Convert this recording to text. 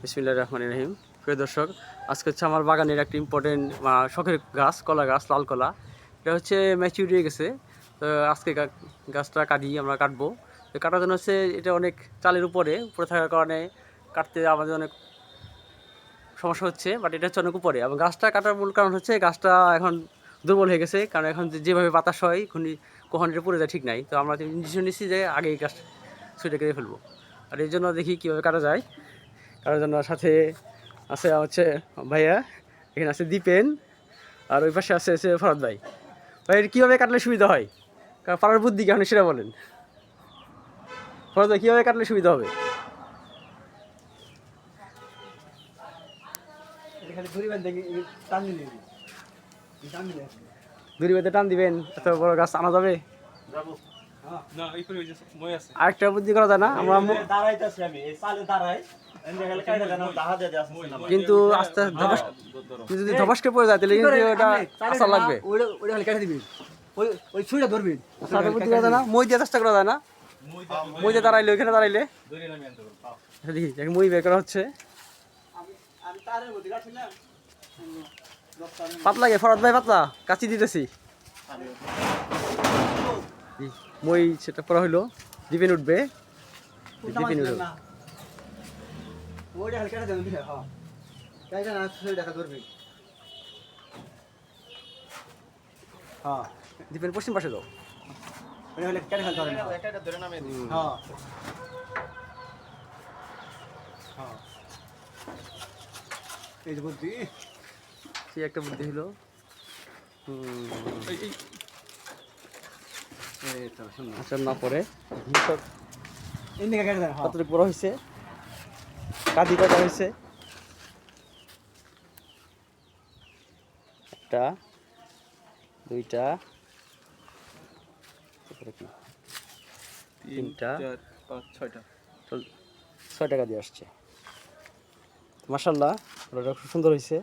বিসমিল্লাহির রহমানির রহিম। প্রিয় দর্শক, আজকে হচ্ছে আমার বাগানের একটা ইম্পর্টেন্ট শখের গাছ, কলা গাছ, লাল কলা। এটা হচ্ছে ম্যাচিউর হয়ে গেছে। তো আজকে গাছটা আমরা কাটবো। তো কাটার জন্য হচ্ছে এটা অনেক চালের উপরে থাকার কারণে কাটতে আমাদের অনেক সমস্যা হচ্ছে, বাট এটা হচ্ছে অনেক উপরে। এবং গাছটা কাটার মূল কারণ হচ্ছে গাছটা এখন দুর্বল হয়ে গেছে, কারণ এখন যেভাবে বাতাস হয় কখন এটা পড়ে যায় ঠিক নাই। তো আমরা ডিসিশন নিচ্ছি যে আগে এই গাছ ছুটে কেটে ফেলবো। আর এই জন্য দেখি কীভাবে কাটা যায়। কাটার জন্য সাথে আছে হচ্ছে ভাইয়া, এখানে আছে দীপেন, আর ওই পাশে আছে ফরহাদ ভাই। ভাই কীভাবে কাটলে সুবিধা হয়, কারণ পাড়ার বুদ্ধি কেমন সেটা বলেন। ফরহাদ ভাই, কীভাবে কাটলে সুবিধা হবে? দড়ি বেঁধে টান দিবেন, এত বড় গাছ আনা যাবে। আরেকটা বুদ্ধি করা যায় না, আমরা কিন্তু আস্তে যদি ধপাসকে পড়ে যায় তাহলে কিন্তু ওটা আশা লাগবে। বুদ্ধি করা যায় না, মই দিয়ে চেষ্টা করা যায় না। মই দিয়ে দাঁড়াইলে ওইখানে দাঁড়াইলে দেখি মই বের করা হচ্ছে। পাতলা গে ফরহাদ ভাই, পাতলা কাচি দিতেছি। মই সেটা পড়া হইলো, দীপেন উঠবে, দীপেন উঠবে। দীপেন পশ্চিম পাশে যাও। এই বুদ্ধি, সে একটা বুদ্ধি হলো। আচ্ছা, না পরে কতটুকু বড় হয়েছে, কাঁদি কটা হয়েছে, একটা, দুইটা, তিনটা, 6টা কাঁদি আসছে। মাশাআল্লাহ, খুব সুন্দর হয়েছে।